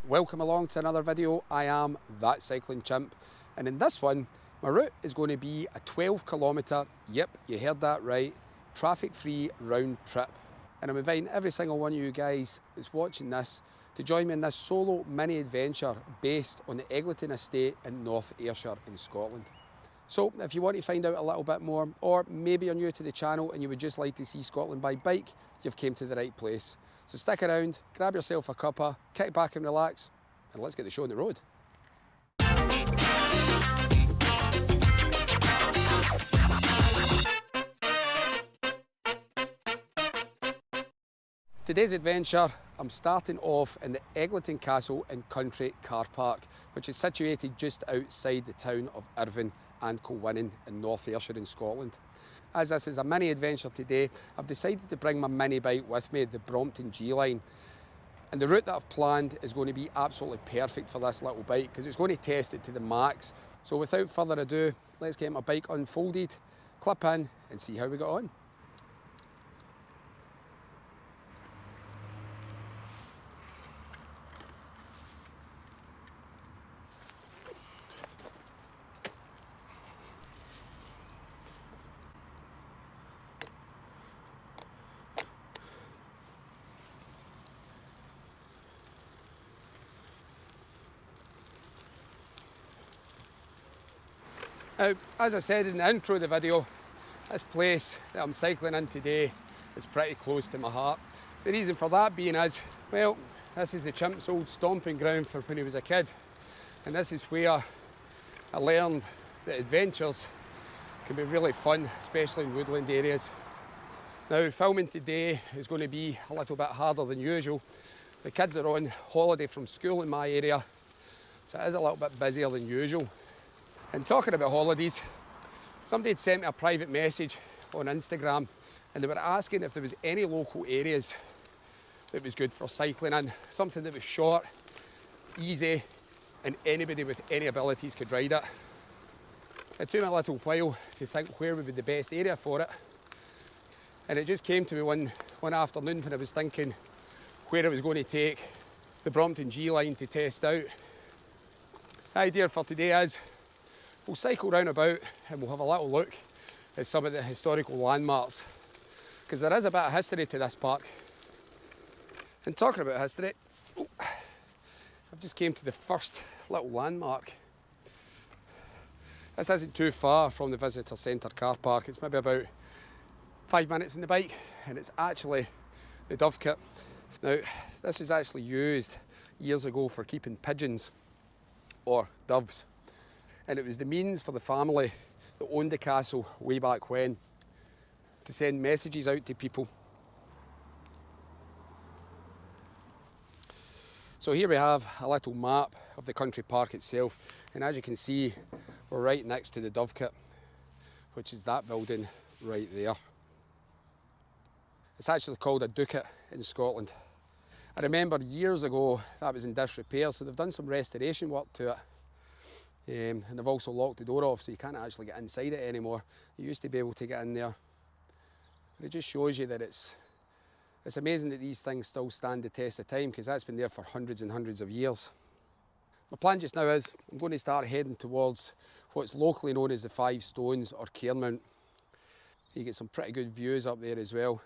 welcome along to another video. I am That Cycling Chimp, and in this one my route is going to be a 12 km, yep, you heard that right, traffic free round trip. And I'm inviting every single one of you guys that's watching this to join me in this solo mini adventure based on the Eglinton estate in North Ayrshire in Scotland. So if you want to find out a little bit more, or maybe you're new to the channel and you would just like to see Scotland by bike, you've came to the right place. So stick around, grab yourself a cuppa, kick back and relax, and let's get the show on the road. Today's adventure, I'm starting off in the Eglinton Castle and Country Car Park, which is situated just outside the town of Irvine and Kilwinning in North Ayrshire in Scotland. As this is a mini adventure today, I've decided to bring my mini bike with me, the Brompton G Line. And the route that I've planned is going to be absolutely perfect for this little bike because it's going to test it to the max. So without further ado, let's get my bike unfolded, clip in and see how we got on. Now, as I said in the intro of the video, this place that I'm cycling in today is pretty close to my heart. The reason for that being is, well, this is the Chimp's old stomping ground for when he was a kid. And this is where I learned that adventures can be really fun, especially in woodland areas. Now, filming today is going to be a little bit harder than usual. The kids are on holiday from school in my area, so it is a little bit busier than usual. And talking about holidays, somebody had sent me a private message on Instagram and they were asking if there was any local areas that was good for cycling in, something that was short, easy, and anybody with any abilities could ride it. It took me a little while to think where would be the best area for it. And it just came to me one afternoon when I was thinking where I was going to take the Brompton G Line to test out. The idea for today is we'll cycle round about and we'll have a little look at some of the historical landmarks, because there is a bit of history to this park. And talking about history, I've just came to the first little landmark. This isn't too far from the visitor centre car park. It's maybe about 5 minutes in the bike, and it's actually the Dovekit. Now, this was actually used years ago for keeping pigeons or doves. And it was the means for the family that owned the castle way back when to send messages out to people. So here we have a little map of the country park itself, and as you can see, we're right next to the Dovekit, which is that building right there. It's actually called a Dooket in Scotland. I remember years ago that was in disrepair, so they've done some restoration work to it. And they've also locked the door off, so you can't actually get inside it anymore. You used to be able to get in there. But it just shows you that it's amazing that these things still stand the test of time, because that's been there for hundreds and hundreds of years. My plan just now is I'm going to start heading towards what's locally known as the Five Stones or Cairnmount. You get some pretty good views up there as well.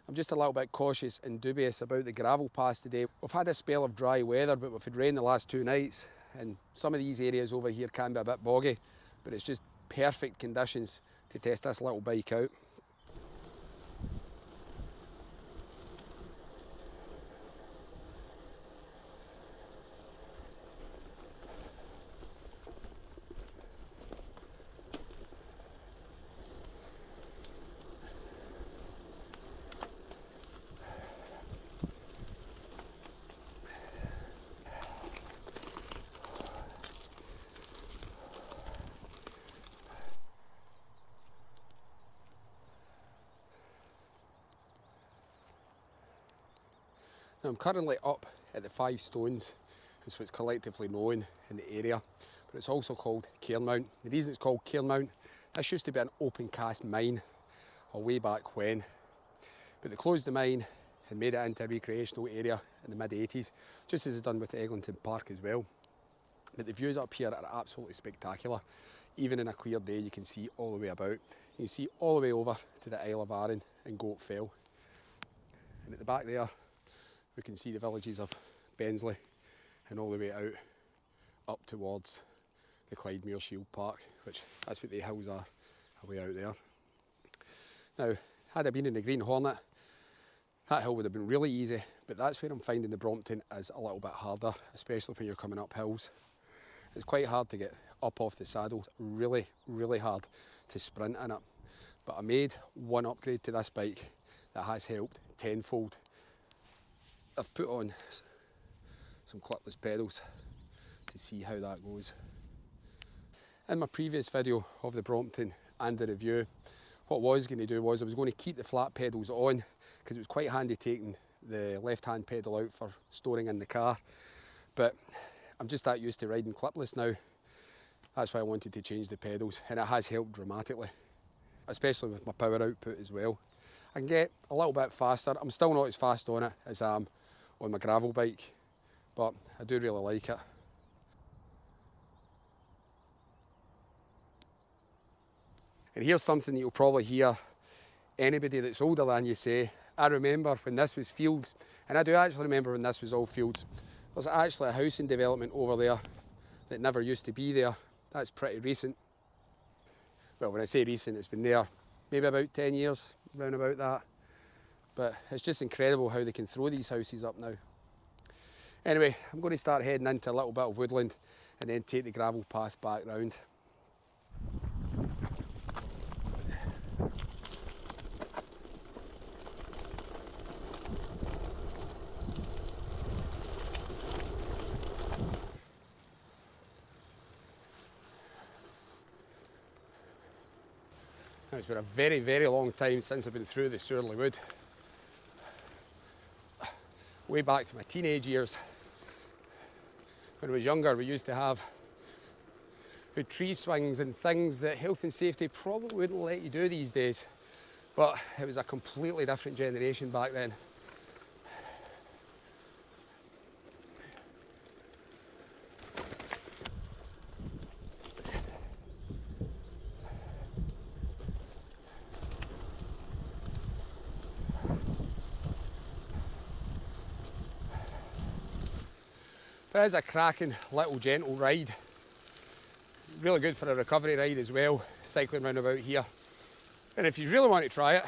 I'm just a little bit cautious and dubious about the gravel paths today. We've had a spell of dry weather, but we've had rain the last 2 nights. And some of these areas over here can be a bit boggy, but it's just perfect conditions to test this little bike out. Now, I'm currently up at the Five Stones, is what's collectively known in the area, but it's also called Cairnmount. The reason it's called Cairnmount, this used to be an open cast mine, or way back when, but they closed the mine and made it into a recreational area in the mid-80s, just as they've done with the Eglinton Park as well. But the views up here are absolutely spectacular. Even in a clear day, you can see all the way about. You can see all the way over to the Isle of Arran and Goat Fell. And at the back there, we can see the villages of Bensley and all the way out up towards the Clydemere Shield Park, which that's what the hills are away out there. Now, had I been in the Green Hornet, that hill would have been really easy, but that's where I'm finding the Brompton is a little bit harder, especially when you're coming up hills. It's quite hard to get up off the saddle. It's really, really hard to sprint in it. But I made one upgrade to this bike that has helped tenfold. I've put on some clipless pedals to see how that goes. In my previous video of the Brompton and the review, what I was going to do was I was going to keep the flat pedals on because it was quite handy taking the left-hand pedal out for storing in the car. But I'm just that used to riding clipless now. That's why I wanted to change the pedals, and it has helped dramatically, especially with my power output as well. I can get a little bit faster. I'm still not as fast on it as I am on my gravel bike, but I do really like it. And here's something that you'll probably hear anybody that's older than you say. I remember when this was fields, and I do actually remember when this was all fields. There's actually a housing development over there that never used to be there. That's pretty recent. Well, when I say recent, it's been there maybe about 10 years, round about that. But it's just incredible how they can throw these houses up now. Anyway, I'm going to start heading into a little bit of woodland and then take the gravel path back round. It's been a very, very long time since I've been through the Surly Wood. Way back to my teenage years. When I was younger, we used to have good tree swings and things that health and safety probably wouldn't let you do these days. But it was a completely different generation back then. But it is a cracking little gentle ride. Really good for a recovery ride as well, cycling round about here. And if you really want to try it,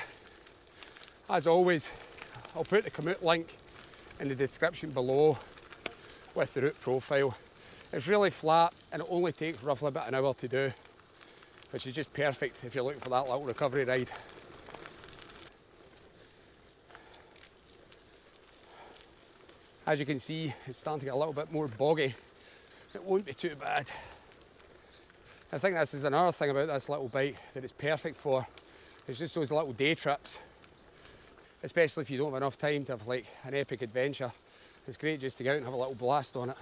as always, I'll put the Komooted link in the description below with the route profile. It's really flat and it only takes roughly about an hour to do, which is just perfect if you're looking for that little recovery ride. As you can see, it's starting to get a little bit more boggy. It won't be too bad. I think this is another thing about this little bike that it's perfect for. It's just those little day trips. Especially if you don't have enough time to have like an epic adventure. It's great just to go out and have a little blast on it.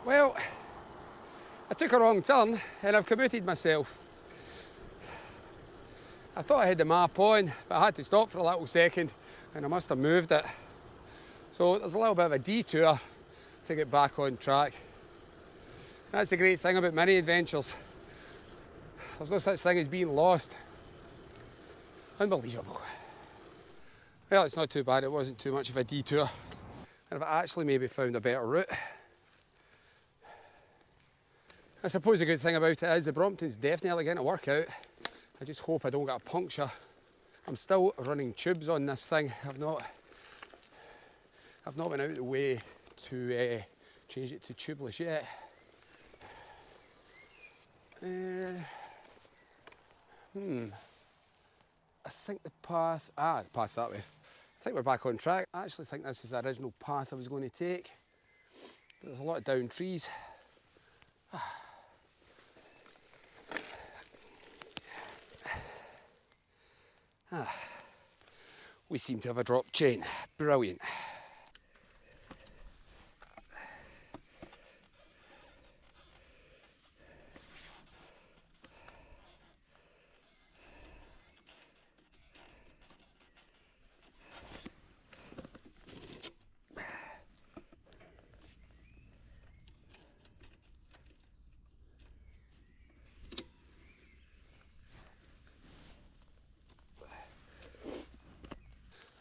Well, I took a wrong turn and I've Komooted myself. I thought I had the map on, but I had to stop for a little second and I must have moved it. So there's a little bit of a detour to get back on track. And that's the great thing about mini adventures. There's no such thing as being lost. Unbelievable. Well, it's not too bad, it wasn't too much of a detour. And I've actually maybe found a better route. I suppose the good thing about it is the Brompton's definitely going to work out. I just hope I don't get a puncture. I'm still running tubes on this thing. I've not I've not been out of the way to change it to tubeless yet. I think the path, the path's that way. I think we're back on track. I actually think this is the original path I was going to take, but there's a lot of down trees. We seem to have a drop chain. Brilliant.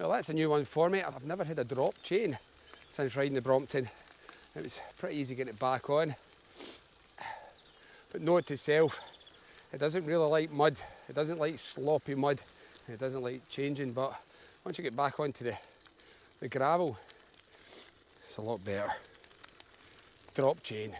Well, that's a new one for me. I've never had a drop chain since riding the Brompton. It was pretty easy getting it back on. But note to self, it doesn't really like mud. It doesn't like sloppy mud. It doesn't like changing, but once you get back onto the gravel, it's a lot better. Drop chain.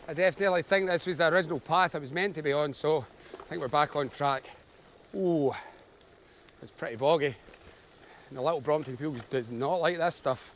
I definitely think this was the original path I was meant to be on, so I think we're back on track. Ooh, it's pretty boggy. And the little Brompton Peels does not like this stuff.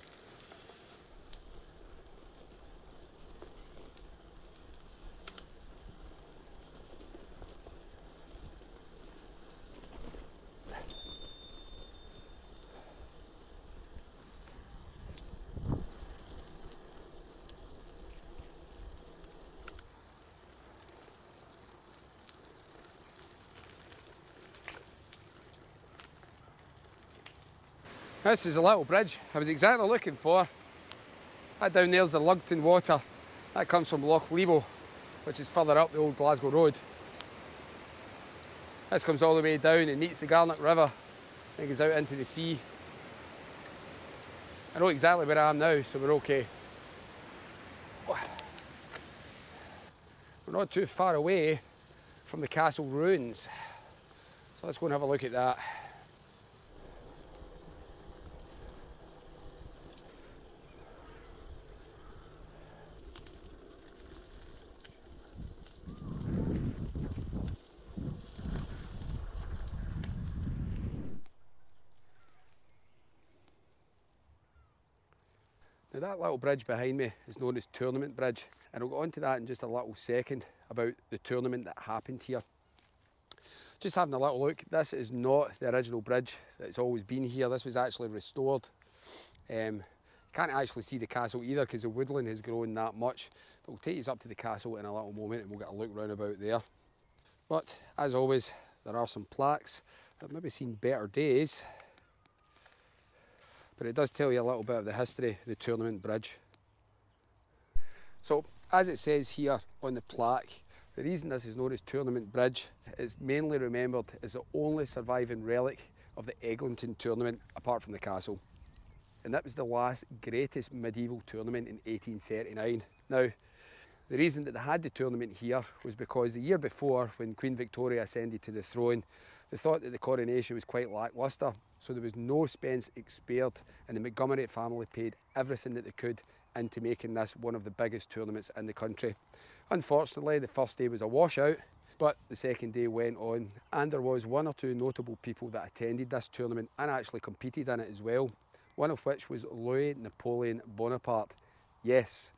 This is a little bridge I was exactly looking for. That down there's the Lugton water. That comes from Loch Lebo, which is further up the old Glasgow road. This comes all the way down and meets the Garnock River and goes out into the sea. I know exactly where I am now, so we're okay. We're not too far away from the castle ruins, so let's go and have a look at that. Now that little bridge behind me is known as Tournament Bridge, and I'll go on to that in just a little second about the tournament that happened here. Just having a little look, this is not the original bridge that's always been here. This was actually restored. Can't actually see the castle either because the woodland has grown that much, but we'll take you up to the castle in a little moment and we'll get a look round about there. But as always, there are some plaques that have maybe seen better days, but it does tell you a little bit of the history of the Tournament Bridge. So, as it says here on the plaque, the reason this is known as Tournament Bridge is mainly remembered as the only surviving relic of the Eglinton tournament apart from the castle. And that was the last greatest medieval tournament in 1839. Now, the reason that they had the tournament here was because the year before, when Queen Victoria ascended to the throne, they thought that the coronation was quite lacklustre, so there was no expense spared, and the Montgomery family paid everything that they could into making this one of the biggest tournaments in the country. Unfortunately, the first day was a washout, but the second day went on, and there was one or two notable people that attended this tournament and actually competed in it as well, one of which was Louis Napoleon Bonaparte. Yes,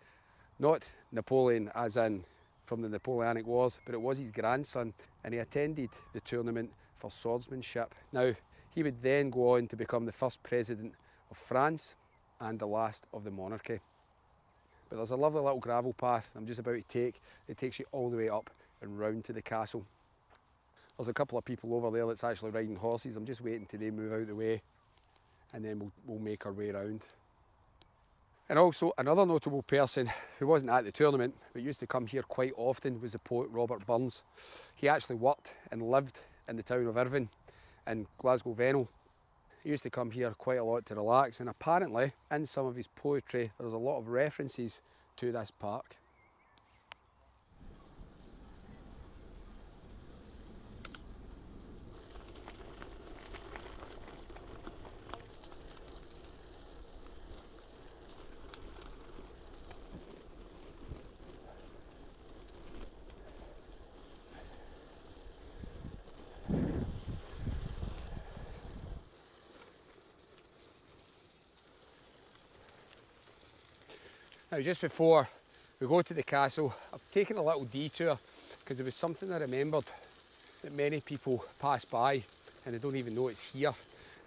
not Napoleon as in from the Napoleonic Wars, but it was his grandson, and he attended the tournament for swordsmanship. Now, he would then go on to become the first president of France and the last of the monarchy. But there's a lovely little gravel path I'm just about to take. It takes you all the way up and round to the castle. There's a couple of people over there that's actually riding horses. I'm just waiting till they move out of the way, and then we'll make our way around. And also another notable person who wasn't at the tournament but used to come here quite often was the poet Robert Burns. He actually worked and lived in the town of Irvine in Glasgow Venel. He used to come here quite a lot to relax, and apparently in some of his poetry there's a lot of references to this park. Now, just before we go to the castle, I've taken a little detour because there was something I remembered that many people pass by and they don't even know it's here,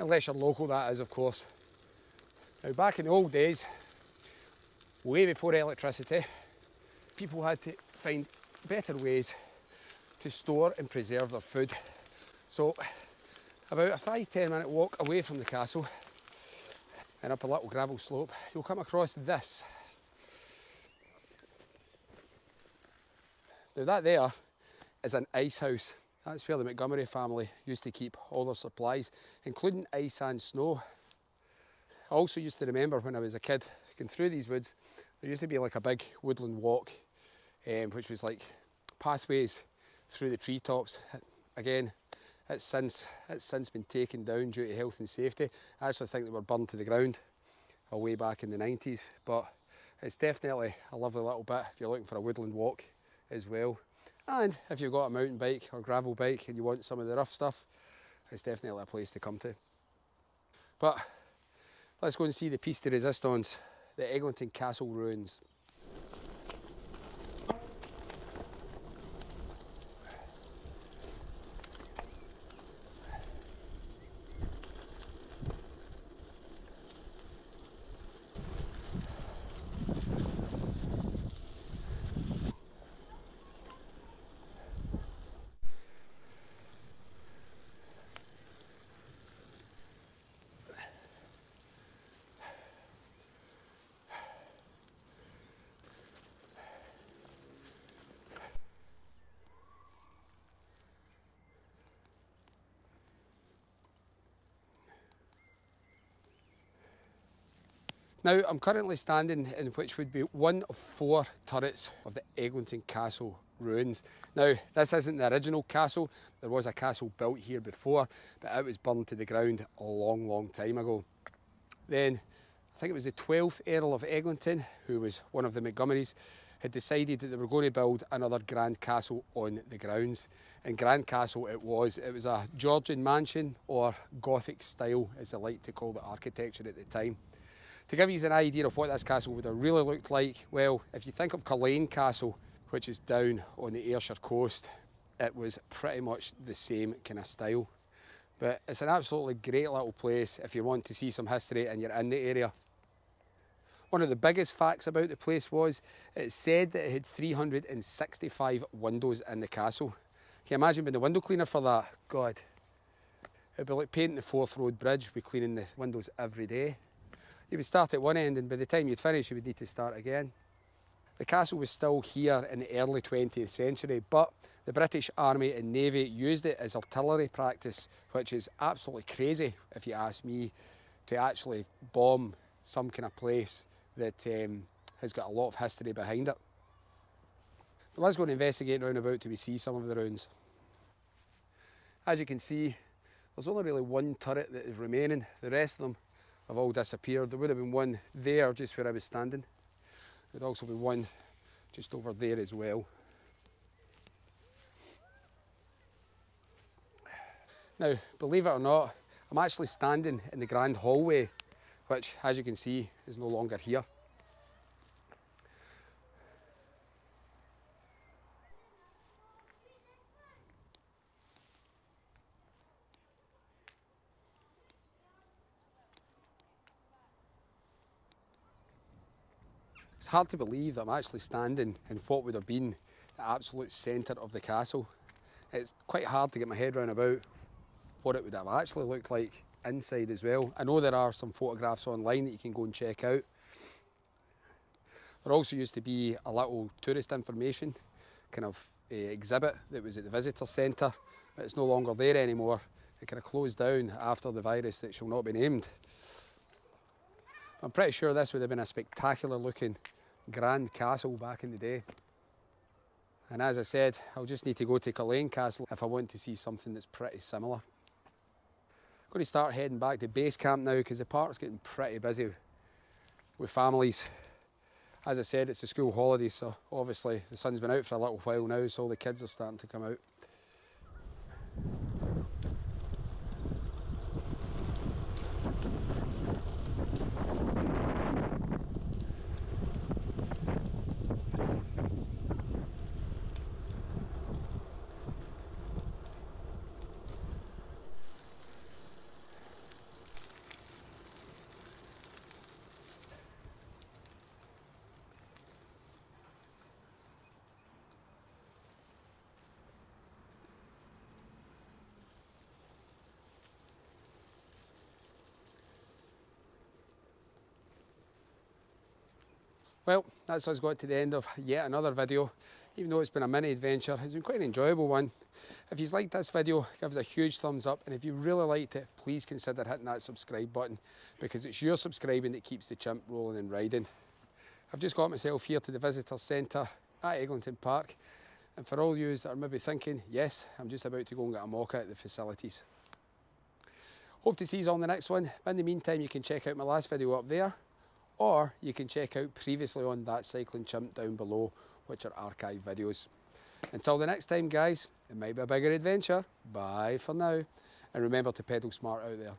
unless you're local, that is, of course. Now, back in the old days, way before electricity, people had to find better ways to store and preserve their food. So, about a 5-10 minute walk away from the castle and up a little gravel slope, you'll come across this. Now, that there is an ice house. That's where the Montgomery family used to keep all their supplies, including ice and snow. I also used to remember when I was a kid, going through these woods, there used to be like a big woodland walk, which was like pathways through the treetops. Again, it's since been taken down due to health and safety. I actually think they were burned to the ground way back in the 90s, but it's definitely a lovely little bit if you're looking for a woodland walk as well. And if you've got a mountain bike or gravel bike and you want some of the rough stuff, it's definitely a place to come to. But let's go and see the piece de resistance, the Eglinton Castle ruins. Now, I'm currently standing in which would be one of 4 turrets of the Eglinton Castle ruins. Now, this isn't the original castle. There was a castle built here before, but it was burned to the ground a long time ago. Then, I think it was the 12th Earl of Eglinton, who was one of the Montgomerys, had decided that they were going to build another grand castle on the grounds. And grand castle it was. It was a Georgian mansion, or gothic style, as they like to call the architecture at the time. To give you an idea of what this castle would have really looked like, well, if you think of Kilwinning Castle, which is down on the Ayrshire coast, it was pretty much the same kind of style. But it's an absolutely great little place if you want to see some history and you're in the area. One of the biggest facts about the place was, it said that it had 365 windows in the castle. Can you imagine being the window cleaner for that? God. It'd be like painting the Forth Road Bridge with cleaning the windows every day. You would start at one end and by the time you'd finish you would need to start again. The castle was still here in the early 20th century, but the British Army and Navy used it as artillery practice, which is absolutely crazy, if you ask me, to actually bomb some kind of place that has got a lot of history behind it. But let's go and investigate round about till we see some of the ruins. As you can see, there's only really one turret that is remaining. The rest of them have all disappeared. There would have been one there just where I was standing. There'd also be one just over there as well. Now, believe it or not, I'm actually standing in the grand hallway, which, as you can see, is no longer here. It's hard to believe that I'm actually standing in what would have been the absolute centre of the castle. It's quite hard to get my head around about what it would have actually looked like inside as well. I know there are some photographs online that you can go and check out. There also used to be a little tourist information kind of exhibit that was at the visitor centre but it's no longer there anymore. It kind of closed down after the virus that shall not be named. I'm pretty sure this would have been a spectacular looking grand castle back in the day. And as I said, I'll just need to go to Eglinton Castle if I want to see something that's pretty similar. I'm going to start heading back to base camp now because the park's getting pretty busy with families. As I said, it's the school holidays, so obviously the sun's been out for a little while now, so all the kids are starting to come out. Well, that's us got to the end of yet another video. Even though it's been a mini adventure, it's been quite an enjoyable one. If you've liked this video, give us a huge thumbs up, and if you really liked it, please consider hitting that subscribe button, because it's your subscribing that keeps the chimp rolling and riding. I've just got myself here to the visitor centre at Eglinton Park, and for all yous that are maybe thinking, yes, I'm just about to go and get a mocha at the facilities. Hope to see you on the next one. In the meantime, you can check out my last video up there, or you can check out previously on that cycling chimp down below, which are archive videos. Until the next time, guys, it might be a bigger adventure. Bye for now, and remember to pedal smart out there.